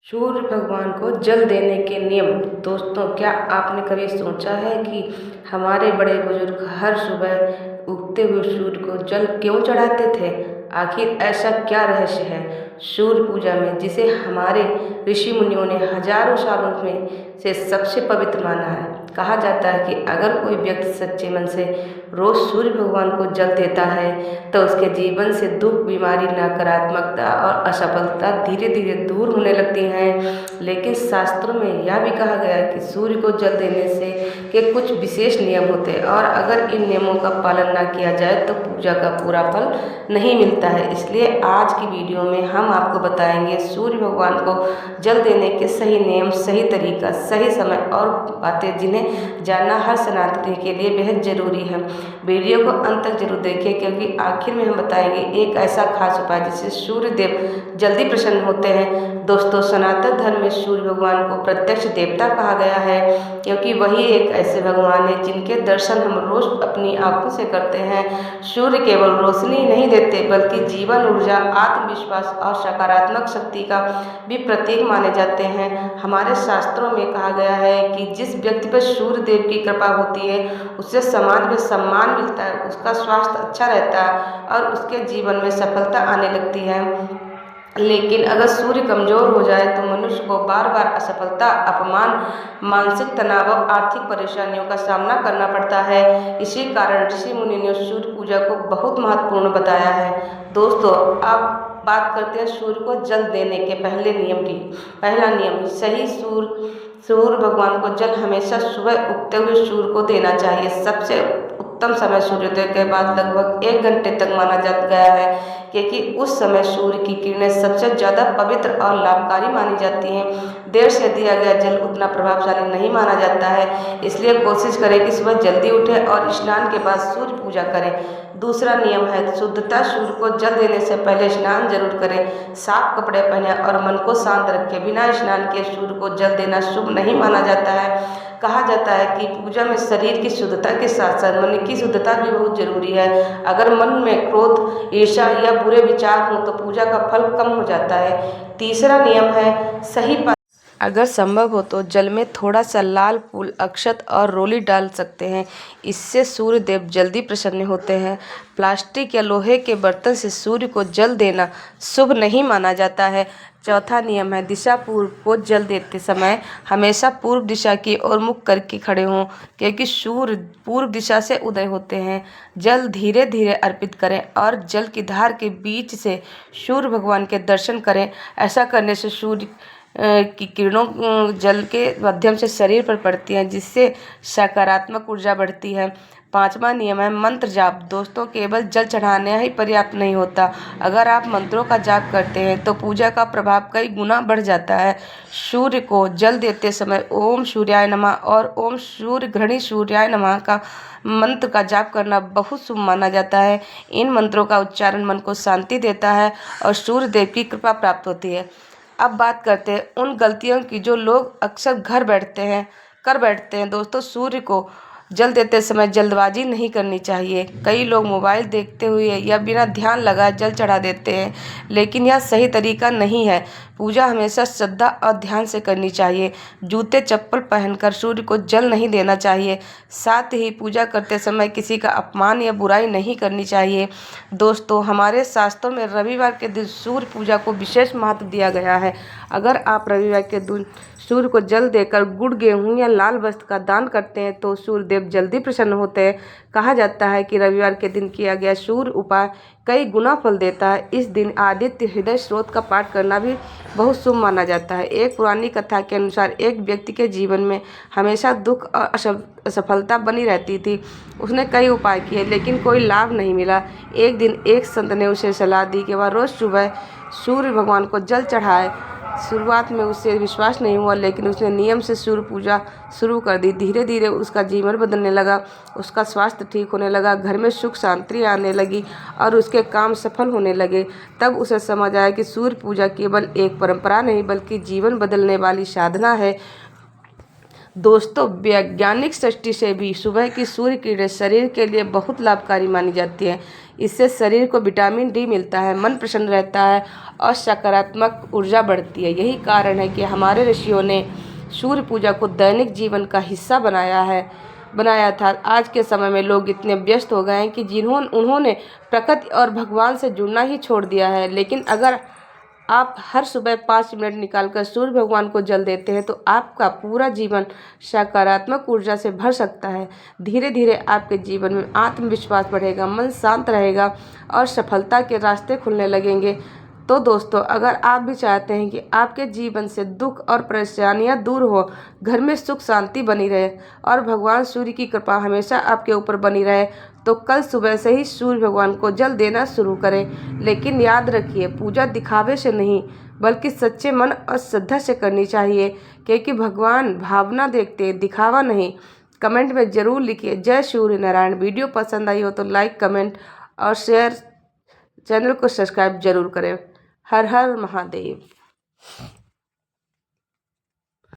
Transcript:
सूर्य भगवान को जल देने के नियम। दोस्तों, क्या आपने कभी सोचा है कि हमारे बड़े बुजुर्ग हर सुबह उगते हुए सूर्य को जल क्यों चढ़ाते थे? आखिर ऐसा क्या रहस्य है सूर्य पूजा में, जिसे हमारे ऋषि मुनियों ने हजारों सालों में से सबसे पवित्र माना है? कहा जाता है कि अगर कोई व्यक्ति सच्चे मन से रोज सूर्य भगवान को जल देता है तो उसके जीवन से दुख, बीमारी, नकारात्मकता और असफलता धीरे धीरे दूर होने लगती हैं। लेकिन शास्त्रों में यह भी कहा गया है कि सूर्य को जल देने से के कुछ विशेष नियम होते हैं और अगर इन नियमों का पालन न किया जाए तो पूजा का पूरा फल नहीं मिलता है। इसलिए आज की वीडियो में हम आपको बताएंगे सूर्य भगवान को जल देने के सही नियम, सही तरीका, सही समय और बातें जिन्हें जानना हर सनातनी के लिए बेहद जरूरी है। वीडियो को अंत तक जरूर देखें, क्योंकि आखिर में हम बताएंगे एक ऐसा खास उपाय जिससे सूर्य देव जल्दी प्रसन्न होते हैं। दोस्तों, सनातन धर्म में सूर्य भगवान को प्रत्यक्ष देवता कहा गया है, क्योंकि वही एक ऐसे भगवान है जिनके दर्शन हम रोज अपनी आंखों से करते हैं। सूर्य केवल रोशनी नहीं देते बल्कि जीवन, ऊर्जा, आत्मविश्वास और सकारात्मक शक्ति का भी प्रतीक माने जाते हैं। हमारे शास्त्रों में कहा गया है कि जिस व्यक्ति पर सूर्य देव की कृपा होती है उससे समाज में सम्मान मिलता है, उसका स्वास्थ्य अच्छा रहता है और उसके जीवन में सफलता आने लगती है। लेकिन अगर सूर्य कमजोर हो जाए तो मनुष्य को बार बार असफलता, अपमान, मानसिक तनाव और आर्थिक परेशानियों का सामना करना पड़ता है। इसी कारण ऋषि मुनि ने सूर्य पूजा को बहुत महत्वपूर्ण बताया है। दोस्तों, अब बात करते हैं सूर्य को जल देने के पहले नियम की। पहला नियम, सही सूर्य भगवान को जल हमेशा सुबह उगते हुए सूर्य को देना चाहिए। सबसे उत्तम समय सूर्योदय के बाद लगभग 1 घंटे तक माना जा गया है, क्योंकि उस समय सूर्य की किरणें सबसे ज़्यादा पवित्र और लाभकारी मानी जाती हैं। देर से दिया गया जल उतना प्रभावशाली नहीं माना जाता है, इसलिए कोशिश करें कि सुबह जल्दी उठें और स्नान के बाद सूर्य पूजा करें। दूसरा नियम है शुद्धता। सूर्य को जल देने से पहले स्नान जरूर करें। साफ कपड़े पहने और मन को शांत रखें। बिना स्नान के सूर्य को जल देना शुभ नहीं माना जाता है। कहा जाता है कि पूजा में शरीर की शुद्धता के साथ साथ मन की शुद्धता भी बहुत जरूरी है। अगर मन में क्रोध, ईर्ष्या या बुरे विचार हो तो पूजा का फल कम हो जाता है। तीसरा नियम है सही अगर संभव हो तो जल में थोड़ा सा लाल फूल, अक्षत और रोली डाल सकते हैं। इससे सूर्य देव जल्दी प्रसन्न होते हैं। प्लास्टिक या लोहे के बर्तन से सूर्य को जल देना शुभ नहीं माना जाता है। चौथा नियम है दिशा। पूर्व को जल देते समय हमेशा पूर्व दिशा की ओर मुख करके खड़े हों, क्योंकि सूर्य पूर्व दिशा से उदय होते हैं। जल धीरे धीरे अर्पित करें और जल की धार के बीच से सूर्य भगवान के दर्शन करें। ऐसा करने से सूर्य की किरणों जल के माध्यम से शरीर पर पड़ती हैं, जिससे सकारात्मक ऊर्जा बढ़ती है। पांचवा नियम है मंत्र जाप। दोस्तों, केवल जल चढ़ाना ही पर्याप्त नहीं होता। अगर आप मंत्रों का जाप करते हैं तो पूजा का प्रभाव कई गुना बढ़ जाता है। सूर्य को जल देते समय ओम सूर्याय नमः और ओम सूर्य घृणी सूर्याय नमः का मंत्र का जाप करना बहुत शुभ माना जाता है। इन मंत्रों का उच्चारण मन को शांति देता है और सूर्य देव की कृपा प्राप्त होती है। अब बात करते हैं उन गलतियों की जो लोग अक्सर कर बैठते हैं। दोस्तों, सूर्य को जल देते समय जल्दबाजी नहीं करनी चाहिए। कई लोग मोबाइल देखते हुए या बिना ध्यान लगाए जल चढ़ा देते हैं, लेकिन यह सही तरीका नहीं है। पूजा हमेशा श्रद्धा और ध्यान से करनी चाहिए। जूते चप्पल पहनकर सूर्य को जल नहीं देना चाहिए। साथ ही पूजा करते समय किसी का अपमान या बुराई नहीं करनी चाहिए। दोस्तों, हमारे शास्त्रों में रविवार के दिन सूर्य पूजा को विशेष महत्व दिया गया है। अगर आप रविवार के दिन सूर्य को जल देकर गुड़, गेहूं या लाल वस्त्र का दान करते हैं तो सूर्य देव जल्दी प्रसन्न होते हैं। कहा जाता है कि रविवार के दिन किया गया सूर्य उपाय कई गुना फल देता है। इस दिन आदित्य हृदय स्रोत का पाठ करना भी बहुत शुभ माना जाता है। एक पुरानी कथा के अनुसार एक व्यक्ति के जीवन में हमेशा दुख और असफलता बनी रहती थी। उसने कई उपाय किए लेकिन कोई लाभ नहीं मिला। एक दिन एक संत ने उसे सलाह दी कि वह रोज सुबह सूर्य भगवान को जल चढ़ाए। शुरुआत में उसे विश्वास नहीं हुआ, लेकिन उसने नियम से सूर्य पूजा शुरू कर दी। धीरे धीरे उसका जीवन बदलने लगा, उसका स्वास्थ्य ठीक होने लगा, घर में सुख शांति आने लगी और उसके काम सफल होने लगे। तब उसे समझ आया कि सूर्य पूजा केवल एक परंपरा नहीं बल्कि जीवन बदलने वाली साधना है। दोस्तों, वैज्ञानिक दृष्टि से भी सुबह की सूर्य किरणें शरीर के लिए बहुत लाभकारी मानी जाती है। इससे शरीर को विटामिन डी मिलता है, मन प्रसन्न रहता है और सकारात्मक ऊर्जा बढ़ती है। यही कारण है कि हमारे ऋषियों ने सूर्य पूजा को दैनिक जीवन का हिस्सा बनाया था। आज के समय में लोग इतने व्यस्त हो गए हैं कि उन्होंने प्रकृति और भगवान से जुड़ना ही छोड़ दिया है। लेकिन अगर आप हर सुबह 5 मिनट निकालकर सूर्य भगवान को जल देते हैं तो आपका पूरा जीवन सकारात्मक ऊर्जा से भर सकता है। धीरे धीरे आपके जीवन में आत्मविश्वास बढ़ेगा, मन शांत रहेगा और सफलता के रास्ते खुलने लगेंगे। तो दोस्तों, अगर आप भी चाहते हैं कि आपके जीवन से दुख और परेशानियां दूर हो, घर में सुख शांति बनी रहे और भगवान सूर्य की कृपा हमेशा आपके ऊपर बनी रहे, तो कल सुबह से ही सूर्य भगवान को जल देना शुरू करें। लेकिन याद रखिए, पूजा दिखावे से नहीं बल्कि सच्चे मन और श्रद्धा से करनी चाहिए, क्योंकि भगवान भावना देखते हैं, दिखावा नहीं। कमेंट में ज़रूर लिखिए जय सूर्य नारायण। वीडियो पसंद आई हो तो लाइक, कमेंट और शेयर, चैनल को सब्सक्राइब जरूर करें। हर हर महादेव।